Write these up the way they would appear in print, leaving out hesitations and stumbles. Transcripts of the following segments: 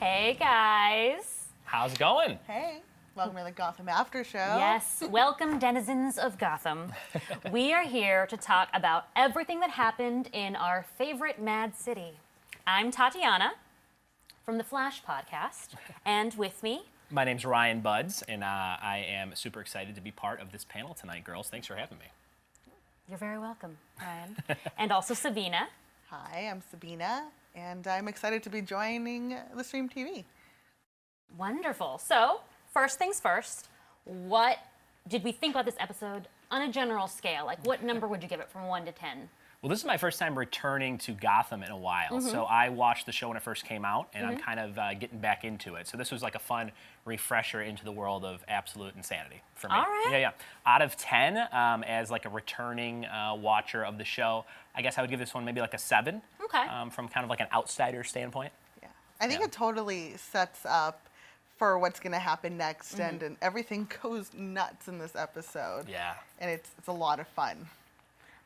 Hey guys. How's it going? Hey, welcome to the Gotham After Show. Yes, welcome denizens of Gotham. We are here to talk about everything that happened in our favorite Mad City. I'm Tatiana from the Flash podcast, and with me, My name's Ryan Buds, and I am super excited to be part of this panel tonight, girls. Thanks for having me. you're very welcome, Ryan, and also Sabina. Hi, I'm Sabina, and I'm excited to be joining theStreamtv. Wonderful. So, first things first, what did we think about this episode on a general scale? Like, what number would you give it from 1 to 10? Well, this is my first time returning to Gotham in a while. So I watched the show when it first came out, and I'm kind of getting back into it. So this was like a fun refresher into the world of absolute insanity for me. All right. Yeah. Out of 10, as like a returning watcher of the show, I guess I would give this one maybe like a 7. Okay. From kind of like an outsider standpoint. Yeah, I think it totally sets up for what's going to happen next, and everything goes nuts in this episode. Yeah. And it's a lot of fun.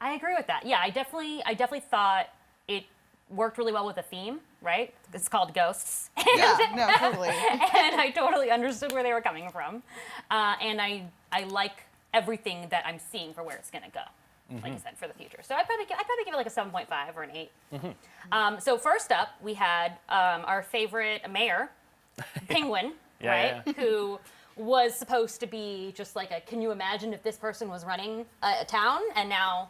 I agree with that. Yeah, I definitely thought it worked really well with the theme, right? It's called Ghosts. Yeah, no, totally. And I totally understood where they were coming from. And I like everything that I'm seeing for where it's going to go, like I said, for the future. So I'd probably give it like a 7.5 or an 8. So first up, we had our favorite mayor, Penguin, right? Yeah. Who was supposed to be just like a, can you imagine if this person was running a town? And now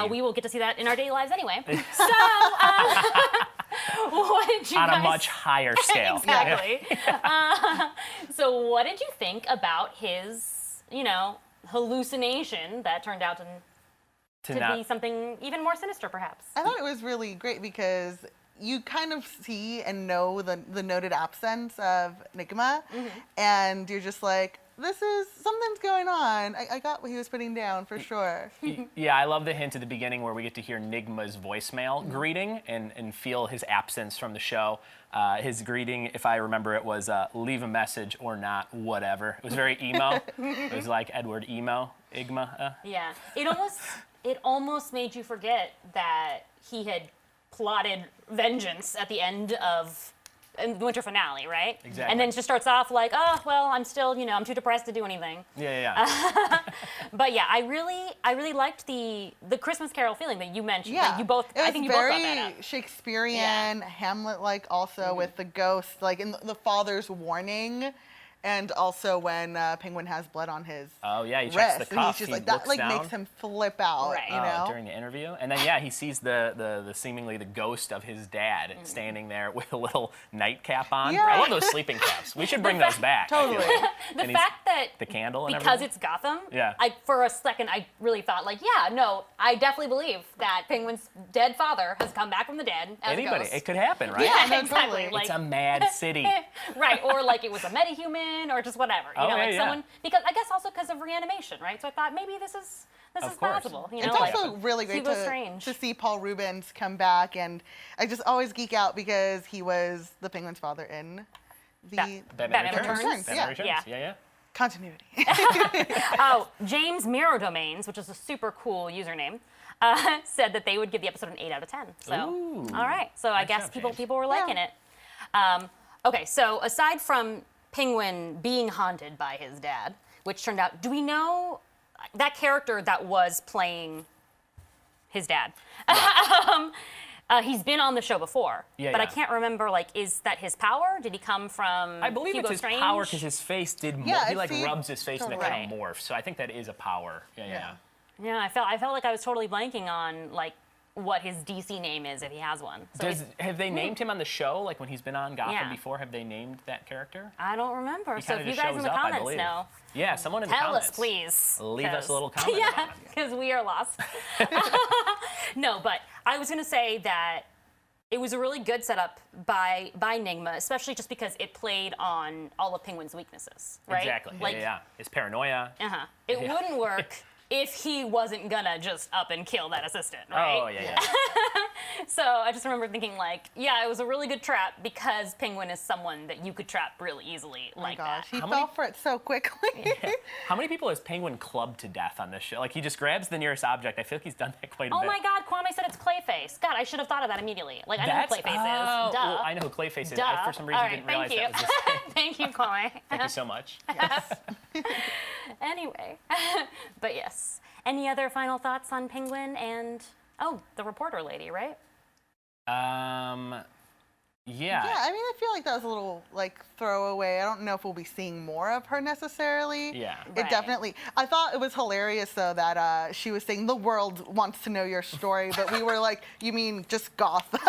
we will get to see that in our daily lives anyway. So, what did you On guys... a much higher scale. Exactly. So what did you think about his, hallucination that turned out to be something even more sinister, perhaps? I thought it was really great because you kind of see and know the noted absence of Nigma, and you're just like, something's going on. I got what he was putting down for sure. Yeah, I love the hint at the beginning where we get to hear Nigma's voicemail greeting and feel his absence from the show. His greeting, if I remember it, was leave a message or not, whatever. It was very emo. It was like Edward Emo, Igma. Yeah. It almost made you forget that he had plotted vengeance at the end of the winter finale, right? Exactly. And then it just starts off like, oh, well, I'm still, I'm too depressed to do anything. Yeah. But yeah, I really liked the Christmas Carol feeling that you mentioned. Yeah, That you both, I think you both brought that up. very Shakespearean, Hamlet-like, also with the ghost, like in the father's warning, and also when Penguin has blood on his He checks wrist, the and he's cuff. just He like that, looks like down. makes him flip out, Right. During the interview, and then he sees the seemingly the ghost of his dad standing there with a little nightcap on. Yeah. I love those sleeping caps. We should bring those back. I feel Totally. like. The And he's- fact that the candle and because everything? it's Gotham, Yeah. for a second I really thought like, I definitely believe that Penguin's dead father has come back from the dead as a Anybody, ghost. it could happen, right? Yeah, no, exactly. totally. It's a mad city. Right, or like it was a metahuman or just whatever. Yeah. Because I guess also because of reanimation, right? So I thought maybe this is Of course. possible. It's like, also really great Hugo Strange. to see Paul Rubens come back, and I just always geek out because he was the Penguin's father in the Batman Returns. Batman Yeah. Returns. Yeah. continuity. Oh, James Mirror Domains, which is a super cool username, said that they would give the episode an 8 out of 10. So, Ooh. all right. So I Nice guess job, James. people were liking it. Okay, so aside from Penguin being haunted by his dad, which turned out, do we know that character that was playing his dad? He's been on the show before, Yeah, but I yeah. can't remember. Like, is that his power? Did he come from? I believe Hugo it's his Strange? power because his face did. Yeah, He like see, rubs his face and it totally. kind of morphs. So I think that is a power. Yeah. Yeah, I felt like I was totally blanking on like what his DC name is if he has one. So Have they named him on the show? Like when he's been on Gotham Yeah. before, have they named that character? I don't remember. He So kinda if you just guys in shows the up, I comments believe. know, Yeah, someone in the tell comments. us please. Leave us 'cause- a little comment about Yeah, it. because we are lost. No, but I was gonna say that it was a really good setup by Nigma, especially just because it played on all of Penguin's weaknesses, right? Exactly. Like, yeah. His paranoia. It Yeah. wouldn't work if he wasn't gonna just up and kill that assistant, right? Oh yeah. So I just remember thinking, like, yeah, it was a really good trap because Penguin is someone that you could trap really easily Oh my like gosh, that. he fell for it so quickly. How many people has Penguin clubbed to death on this show? Like, he just grabs the nearest object. I feel like he's done that quite a Oh bit. my God, Kwame said it's Clayface. God, I should have thought of that immediately. Like, I know who Clayface is. Duh. Well, I know who Clayface is. Duh. I, for some reason, All right, didn't realize thank you. that was his thing. Thank you, Kwame. Thank you so much. Anyway, but yes. Any other final thoughts on Penguin and, the reporter lady, right? Yeah. Yeah, I mean, I feel like that was a little like throwaway. I don't know if we'll be seeing more of her necessarily. Yeah. It Right. definitely. I thought it was hilarious though that she was saying the world wants to know your story, but we were like, you mean just Gotham?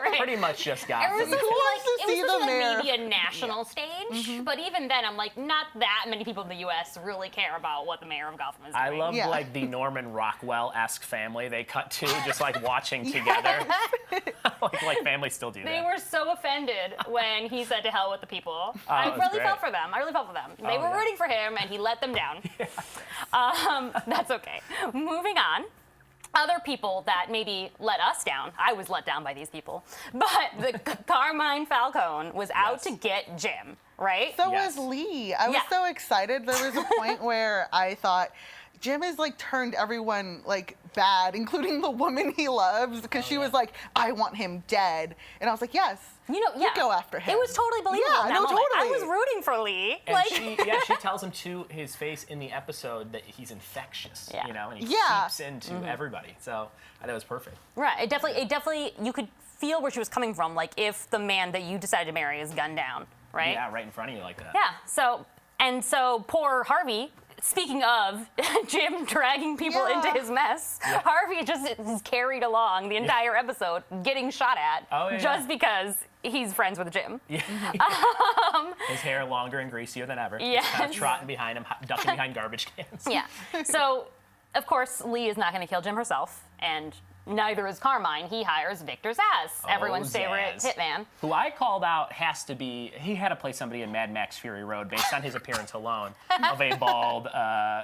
Right. Pretty much just It got was Who supposed to be wants to like, see the mayor? maybe a national stage, but even then, I'm like, not that many people in the U.S. really care about what the mayor of Gotham is doing. I love Yeah. like the Norman Rockwell-esque family they cut to, just like watching together. like families still do They that. were so offended when he said to hell with the people. I it was really great. felt for them. I really felt for them. They Oh, were yeah. rooting for him, and he let them down. That's okay. Moving on. Other people that maybe let us down. I was let down by these people. But the Carmine Falcone was out Yes. to get Jim, right? So Yes. was Lee. I was Yeah. so excited. There was a point where I thought Jim has like turned everyone like bad, including the woman he loves, because she was like, "I want him dead," and I was like, "Yes, You know, yeah. go after him." It was totally believable Yeah, in that no, moment. I totally. was rooting for Lee. And like, she tells him to his face in the episode that he's infectious, Yeah. you know, and he Yeah. seeps into everybody. So I thought it was perfect. right. It definitely, you could feel where she was coming from. Like, if the man that you decided to marry is gunned down, right? Yeah, right in front of you like that. Yeah. So poor Harvey. Speaking of Jim dragging people Yeah. into his mess, Harvey just is carried along the entire episode, getting shot at, Oh, yeah. just because he's friends with Jim. Yeah. His hair longer and greasier than ever. Yes. Just kind of trotting behind him, ducking behind garbage cans. Yeah. So, of course, Lee is not going to kill Jim herself, and neither is Carmine. He hires Victor Zsasz, everyone's favorite Zsasz. hitman. Who I called out has to be, he had to play somebody in Mad Max Fury Road based on his appearance alone of a bald,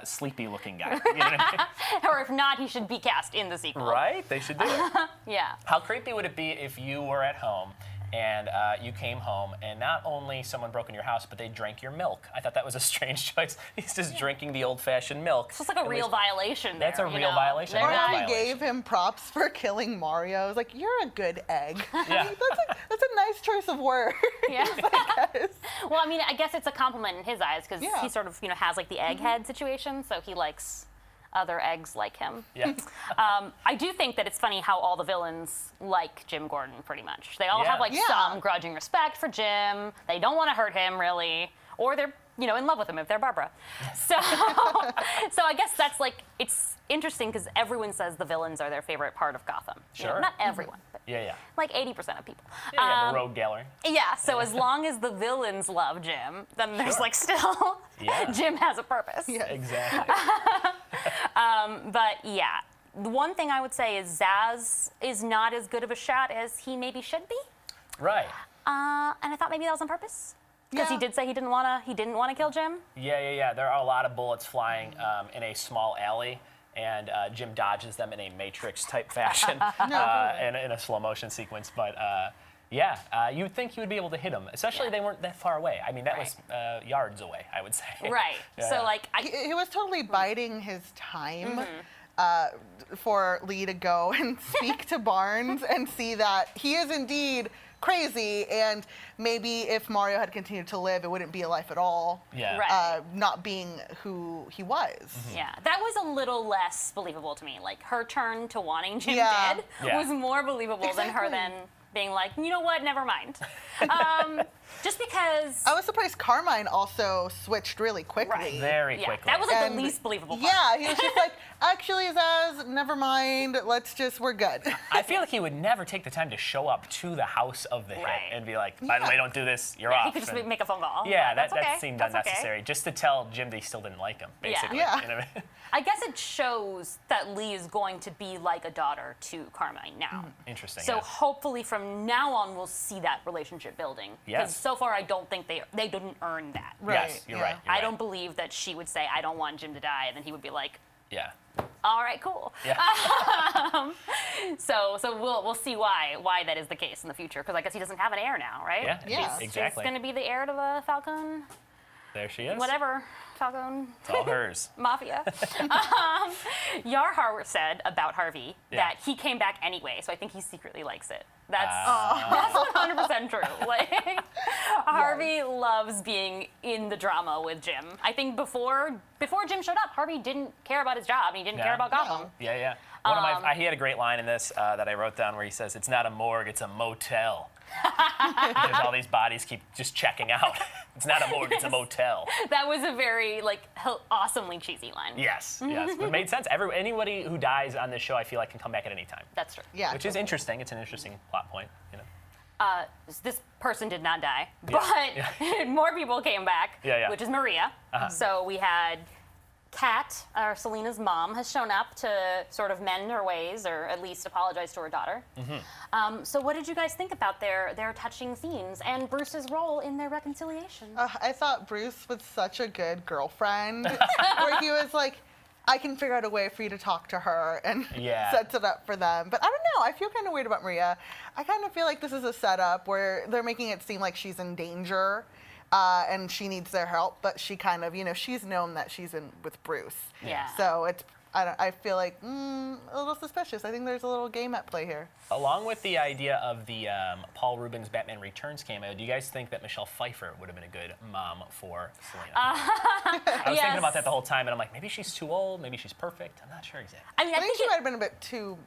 sleepy-looking guy. You know what I Or if not, he should be cast in the sequel. mean? Right? They should do it. Yeah. How creepy would it be if you were at home and you came home and not only someone broke in your house, but they drank your milk? I thought that was a strange choice. He's just drinking the old-fashioned milk. So it's like a At real least- violation there. That's a you real know? violation. They're Or Yeah. if not- he gave him props for killing Mario. I was like, "You're a good egg." Yeah. that's a nice choice of words. Yeah. I guess. Well, I mean, I guess it's a compliment in his eyes because Yeah. he sort of, has like the egghead situation, so he likes other eggs like him. Yeah. I do think that it's funny how all the villains like Jim Gordon pretty much. They all Yeah. have like Yeah. some grudging respect for Jim. They don't want to hurt him really, or they're in love with him if they're Barbara. So, so I guess that's like it's interesting because everyone says the villains are their favorite part of Gotham. You know, Sure. not everyone, but Yeah. like 80% of people. Yeah, the rogue gallery. Yeah, so as long as the villains love Jim, then there's like still Yeah. Jim has a purpose. Yeah. Exactly. But yeah, the one thing I would say is Zsasz is not as good of a shot as he maybe should be. Right. And I thought maybe that was on purpose. Because he Yeah. did say he didn't want to kill Jim. Yeah. There are a lot of bullets flying in a small alley, and Jim dodges them in a Matrix-type fashion and in a slow-motion sequence. But you would think he would be able to hit them, especially they weren't that far away. I mean, that was yards away, I would say. Right. Yeah. So like He was totally biding his time Mm-hmm. for Lee to go and speak to Barnes and see that he is indeed crazy, and maybe if Mario had continued to live, it wouldn't be a life at all. Yeah. Right. Not being who he was. yeah, that was a little less believable to me. Like her turn to wanting Jim Yeah. dead Yeah. was more believable than her Exactly. then being like, you know what, never mind. Just because. I was surprised Carmine also switched really quickly. Right. Very Yeah, quickly. that was like And- the least believable part. Yeah, he was just like, actually, Zaz, never mind. We're good. I feel like he would never take the time to show up to the house of the hit Right. and be like, by the way, don't do this, you're off. He could just And- make a phone call. yeah, That's okay. that seemed That's okay. unnecessary. Just to tell Jim that he still didn't like him, basically. Yeah. You know what I mean? I guess it shows that Lee is going to be like a daughter to Carmine now. Interesting. So yeah. hopefully from now on we'll see that relationship building. Because Yes. so far I don't think they didn't earn that. Right, Yes, you're yeah. right. You're I right. don't believe that she would say, I don't want Jim to die, and then he would be like, Yeah. All right, cool. Yeah. So we'll see why that is the case in the future, because I guess he doesn't have an heir now, right? Yeah. Yeah. Exactly. She's going to be the heir to the Falcone, There she is. whatever, Falcone. It's all hers. Mafia. Yarhar said about Harvey that he came back anyway, so I think he secretly likes it. That's 100% true. Like, Harvey loves being in the drama with Jim. I think before Jim showed up, Harvey didn't care about his job, and he didn't care about Gotham. Yeah, yeah. One of he had a great line in this that I wrote down where he says, "It's not a morgue, it's a motel." Because all these bodies keep just checking out. It's not a morgue, it's a motel. That was a very awesomely cheesy line. Yes, yes. But it made sense. Anybody who dies on this show, I feel like, can come back at any time. That's true. Yeah. Which is interesting. It's an interesting plot point. You know. This person did not die, Yeah. but more people came back, Yeah. which is Maria. So we had Kat, or Selina's mom, has shown up to sort of mend her ways, or at least apologize to her daughter. So what did you guys think about their touching scenes and Bruce's role in their reconciliation? I thought Bruce was such a good girlfriend, where he was like, I can figure out a way for you to talk to her, and sets it up for them. But I don't know, I feel kind of weird about Maria. I kind of feel like this is a setup where they're making it seem like she's in danger, and she needs their help, but she kind of, she's known that she's in with Bruce. Yeah. So I feel like a little suspicious. I think there's a little game at play here. Along with the idea of the Paul Rubens Batman Returns cameo, do you guys think that Michelle Pfeiffer would have been a good mom for Selina? I was thinking about that the whole time, and I'm like, maybe she's too old, maybe she's perfect. I'm not sure exactly. I mean, I think she might have been a bit too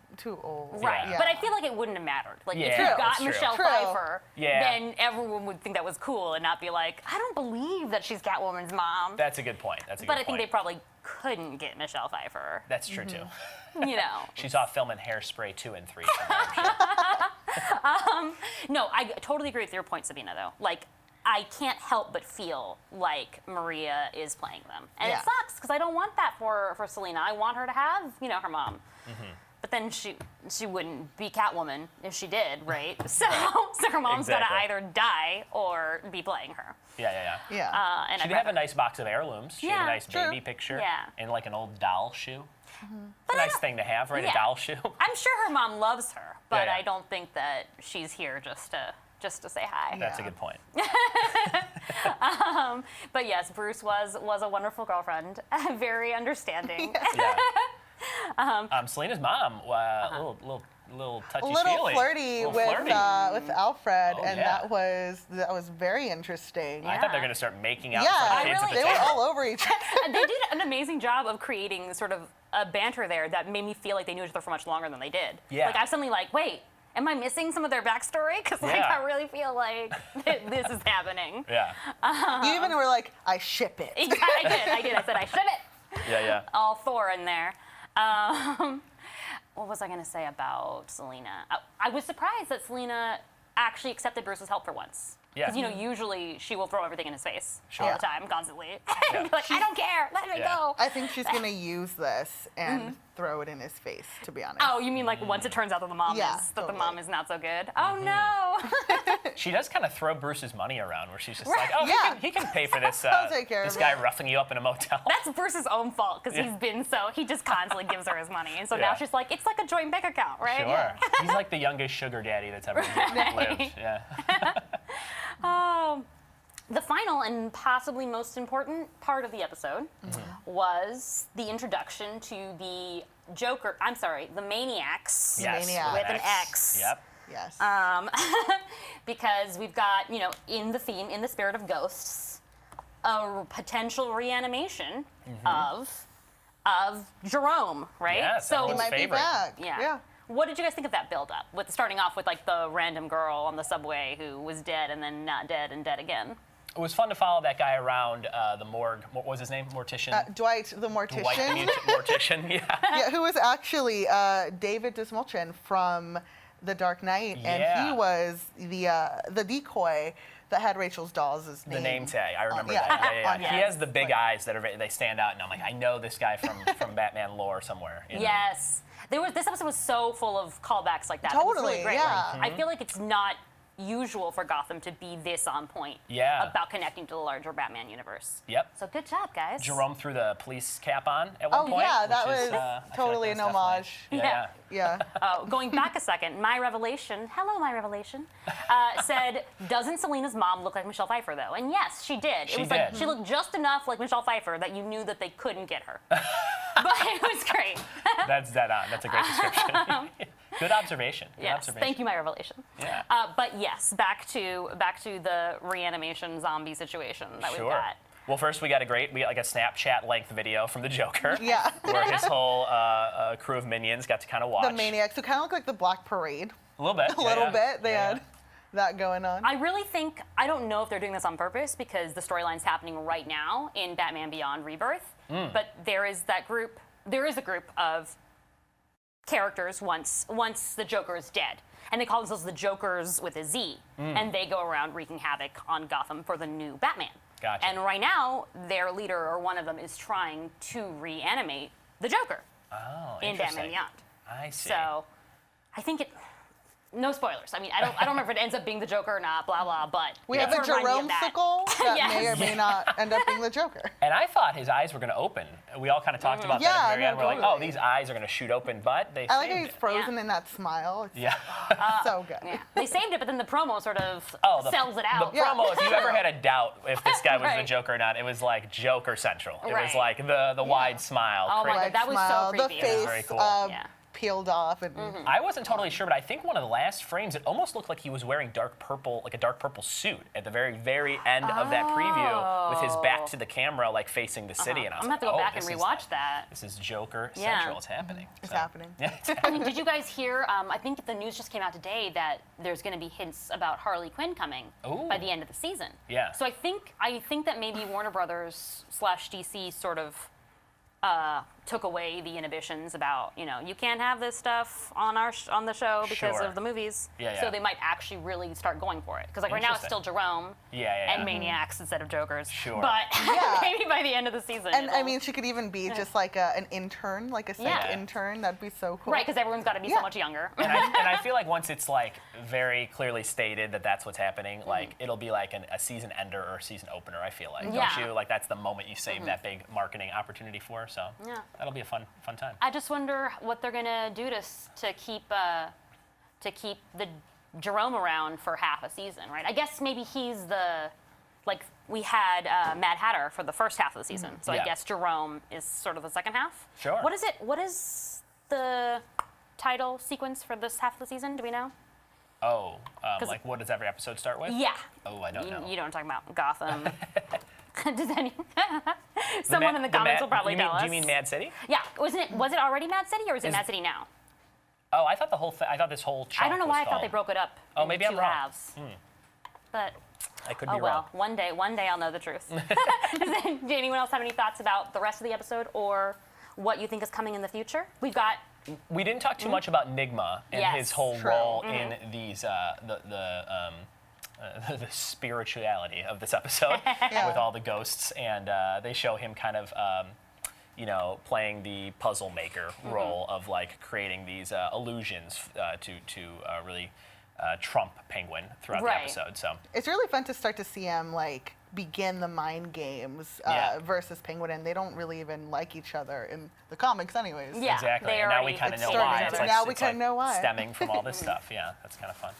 old. Right, Yeah. but I feel like it wouldn't have mattered. Like, if Yeah, you got that's true. Michelle True. Pfeiffer, Yeah. then everyone would think that was cool and not be like, I don't believe that she's Catwoman's mom. That's a good point. That's a good But point. I think they probably couldn't get Michelle Pfeiffer. That's true, too. You know. She's off filming Hairspray 2 and 3. Somewhere, I'm sure. No, I totally agree with your point, Sabina, though. Like, I can't help but feel like Maria is playing them. And it sucks, because I don't want that for Selina. I want her to have, her mom. But then she wouldn't be Catwoman if she did, right? So her mom's got to Exactly. either die or be playing her. Yeah. Yeah. And She I'd did have a rather- nice box of heirlooms. She had a Yeah, nice true. baby picture. Yeah. And like an old doll shoe. It's a I nice don't- thing to have, right? Yeah. A doll shoe. I'm sure her mom loves her, but Yeah. I don't think that she's here just to say hi. That's a Yeah. good point. But yes, Bruce was a wonderful girlfriend, very understanding. Yeah. Selina's mom, little A touchy little flirty with Alfred, Oh, and yeah. that was very interesting. I thought they were gonna start making out Yeah, in front of the kids they at the were table. all over each other. They did an amazing job of creating sort of a banter there that made me feel like they knew each other for much longer than they did. Yeah. Like, I was suddenly like, wait, am I missing some of their backstory? Because Yeah. I really feel like this is happening. Yeah. You even were like, I ship it. Yeah, I did. I said, I ship it. Yeah. All Thor in there. What was I going to say about Selina? I was surprised that Selina actually accepted Bruce's help for once. Yeah. Because, usually she will throw everything in his face Sure. all the time, constantly. And be like, I don't care, let me Yeah. go. I think she's gonna use this and throw it in his face, to be honest. Oh, you mean like once it turns out that the mom Yeah, is the totally. mom is not so good? Oh no! She does kind of throw Bruce's money around, where she's just like, oh, Yeah. he can pay for this. I'll take care this of guy it. roughing you up in a motel. That's Bruce's own fault because he just constantly gives her his money, and so now Yeah. she's like, it's like a joint bank account, right? Sure. He's like the youngest sugar daddy that's ever lived. Yeah. The final and possibly most important part of the episode was the introduction to the Joker. I'm sorry, the Maniacs Yes. Maniac. with an X. Yep. Yes. Because we've got, in the theme, in the spirit of ghosts, a potential reanimation of Jerome, right? Yes, so he everyone's might be favorite. back. yeah. What did you guys think of that build-up? With starting off with like the random girl on the subway who was dead and then not dead and dead again. It was fun to follow that guy around the morgue. What was his name? Mortician? Dwight the mortician. White mortician, yeah. Yeah, who was actually David Dismulchin from The Dark Knight, and Yeah. he was the decoy that had Rachel's dolls' The name tag. I remember yeah. that. Yeah. Yes. He has the big eyes that they stand out, and I'm like, I know this guy from Batman lore somewhere. You know? Yes. This episode was so full of callbacks like that. It was Totally, really great. yeah. Like, I feel like it's not usual for Gotham to be this on point about connecting to the larger Batman universe. Yep. So good job, guys. Jerome threw the police cap on at one point. Yeah, that which is, was I feel totally like an homage. Yeah. Going back a second, my revelation, hello, my revelation, said, doesn't Selina's mom look like Michelle Pfeiffer, though? And yes, she did. It was did. like, she looked just enough like Michelle Pfeiffer that you knew that they couldn't get her. But it was great. That's dead on. That's a great description. Good observation. Good Yes, observation. thank you, my revelation. Yeah. But yes, back to the reanimation zombie situation that we've got. Well, first we got like a Snapchat length video from the Joker. Yeah. Where his whole crew of minions got to kind of watch. The Maniacs, who kind of look like the Black Parade. A little bit. A little bit. They had that going on. I really think, I don't know if they're doing this on purpose because the storyline's happening right now in Batman Beyond Rebirth, but there is a group of characters once the Joker is dead. And they call themselves the Jokers with a Z. And they go around wreaking havoc on Gotham for the new Batman. Gotcha. And right now, their leader, or one of them, is trying to reanimate the Joker in Batman Beyond. I see. So I think no spoilers. I mean, I don't remember if it ends up being the Joker or not, blah, blah, but We have a Jerome-sicle that may or may not end up being the Joker. And I thought his eyes were going to open. We all kind of talked about that at the very end. We're like, oh, these eyes are going to shoot open, but they I like how saved he's it. frozen in that smile. It's so good. Yeah. They saved it, but then the promo sort of sells it The out. promo, if you ever had a doubt if this guy was the Right. Joker or not, it was like Joker Central. It was Right. like the wide smile. Oh my Cra- God, that was so Smile, creepy. the face Very cool. peeled off. And I wasn't totally sure, but I think one of the last frames, it almost looked like he was wearing dark purple, like a dark purple suit at the very, very end of that preview with his back to the camera, like facing the city. And I was I'm gonna have to go like, back and rewatch that. This is Joker Yeah. Central. It's happening. it's happening. Yeah, it's happening. Did you guys hear? I think the news just came out today that there's going to be hints about Harley Quinn coming by the end of the season. Yeah. So I think that maybe Warner Brothers / DC sort of took away the inhibitions about, you can't have this stuff on the show because of the movies. Yeah. So they might actually really start going for it. Because like right now it's still Jerome and Maniacs instead of Jokers. Sure. But maybe by the end of the season. And I mean, she could even be just like an intern, like a psych intern. That'd be so cool. Right, because everyone's got to be so much younger. And I feel like once it's like very clearly stated that that's what's happening, like it'll be like a season ender or a season opener. I feel like, don't you? Like that's the moment you save that big marketing opportunity for. So that'll be a fun time. I just wonder what they're gonna do to keep the Jerome around for half a season, right? I guess maybe he's we had Mad Hatter for the first half of the season, so I guess Jerome is sort of the second half. Sure. What is it? What is the title sequence for this half of the season? Do we know? Oh, like what does every episode start with? Yeah. Oh, I don't know. You know what I'm talking about? Gotham. Does someone in the comments will probably tell us. Do you mean Mad City? Yeah. Was it already Mad City or is it Mad City now? Oh, I thought I thought this whole chunk I don't know why I thought called- they broke it up. Oh, into maybe I'm two wrong. halves. But I could be oh well, wrong. one day I'll know the truth. Does anyone else have any thoughts about the rest of the episode or what you think is coming in the future? We didn't talk too much about Nigma and his whole role in these the spirituality of this episode with all the ghosts, and they show him kind of playing the puzzle maker role of like creating these illusions to really trump Penguin throughout the episode. So it's really fun to start to see him like begin the mind games versus Penguin, and they don't really even like each other in the comics anyways. Yeah, exactly. they And now we already kind of know started why. each It's other. like, Now we it's kinda like know why. stemming from all this stuff. Yeah, that's kind of fun.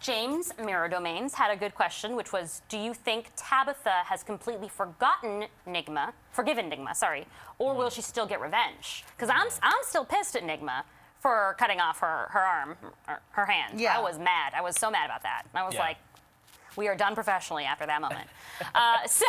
James Mirror Domains had a good question, which was, do you think Tabitha has completely forgiven Nigma, or will she still get revenge? Because I'm still pissed at Nigma for cutting off her arm, her hand. Yeah. I was mad. I was so mad about that. I was like, we are done professionally after that moment. So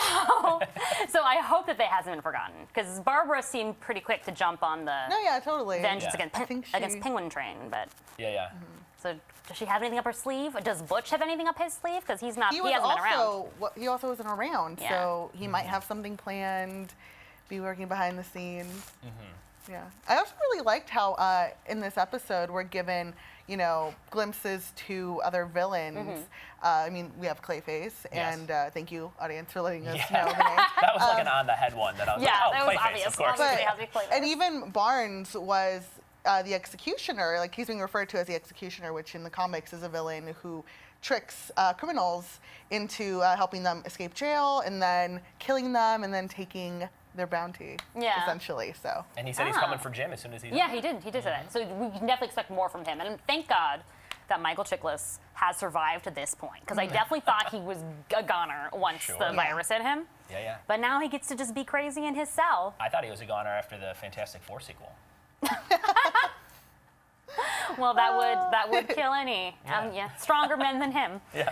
I hope that hasn't been forgotten, because Barbara seemed pretty quick to jump on the No, yeah, totally. vengeance I think against Penguin train, but. Yeah. So does she have anything up her sleeve? Does Butch have anything up his sleeve? Because he hasn't been around. He also wasn't around, so he might have something planned, be working behind the scenes. Yeah. I also really liked how in this episode we're given, glimpses to other villains. I mean, we have Clayface, and thank you, audience, for letting us know the name. That was like an on-the-head one that I was like, oh, that was Clayface, obvious. of course. Obviously, it has to be Clayface. And even Barnes was the executioner. Like, he's being referred to as the executioner, which in the comics is a villain who tricks criminals into helping them escape jail and then killing them and then taking their bounty, essentially. So. And he said he's coming for Jim as soon as he's Yeah, he did. He did say that. So we can definitely expect more from him. And thank God that Michael Chiklis has survived to this point, because I definitely thought he was a goner once the virus hit him. Yeah. But now he gets to just be crazy in his cell. I thought he was a goner after the Fantastic Four sequel. Well, that would kill any stronger men than him. Yeah.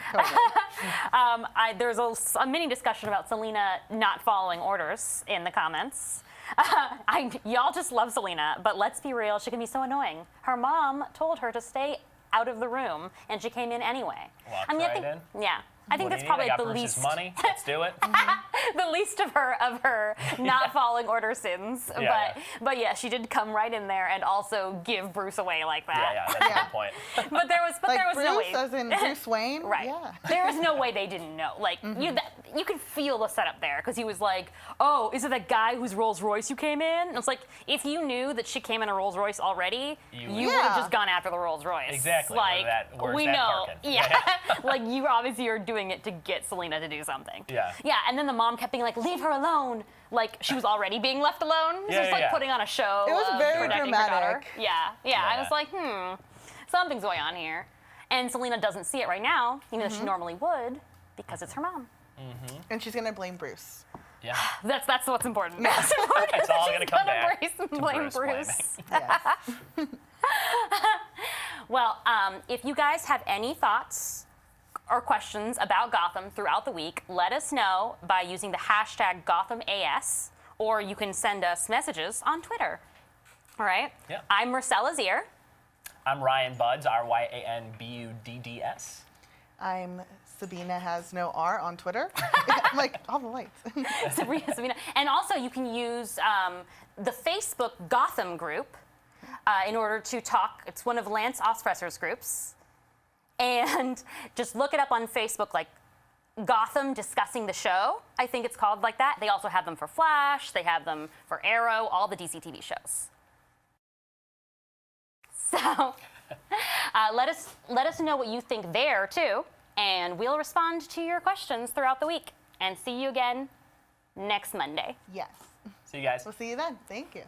There's a mini discussion about Selina not following orders in the comments. Y'all just love Selina, but let's be real, she can be so annoying. Her mom told her to stay out of the room, and she came in anyway. Walked right in. Yeah. I think that's probably the Bruce's least money. Let's do it. the least of her not following order sins. But yeah, she did come right in there and also give Bruce away like that. Yeah, that's a good point. But there was Bruce, no way. as in Bruce Wayne? Right. Yeah. There was no way they didn't know. Like you could feel the setup there, because he was like, "Oh, is it that guy whose Rolls Royce you came in?" And it's like, if you knew that she came in a Rolls Royce already, you would have just gone after the Rolls Royce. Exactly. Like Where's we that know. parking? Yeah. Like you obviously are doing it to get Selina to do something. Yeah. Yeah. And then the mom kept being like, "Leave her alone." Like she was already being left alone. Just like putting on a show. It was very protecting her daughter. dramatic. Yeah. I was like, something's going on here. And Selina doesn't see it right now, even though she normally would, because it's her mom. And she's going to blame Bruce. Yeah. That's what's important. It's all going to come back Blame to Bruce. Yes. Well, if you guys have any thoughts or questions about Gotham throughout the week, let us know by using the hashtag GothamAS, or you can send us messages on Twitter. All right? Yeah. I'm Marcella Zier. I'm Ryan Budds, RyanBudds. I'm Sabina has no R on Twitter. I'm like, all the lights. Sabina. And also, you can use the Facebook Gotham group in order to talk. It's one of Lance Ospresser's groups. And just look it up on Facebook, like Gotham Discussing the Show. I think it's called like that. They also have them for Flash. They have them for Arrow, all the DC TV shows. So let us know what you think there, too. And we'll respond to your questions throughout the week. And see you again next Monday. Yes. See you guys. We'll see you then. Thank you.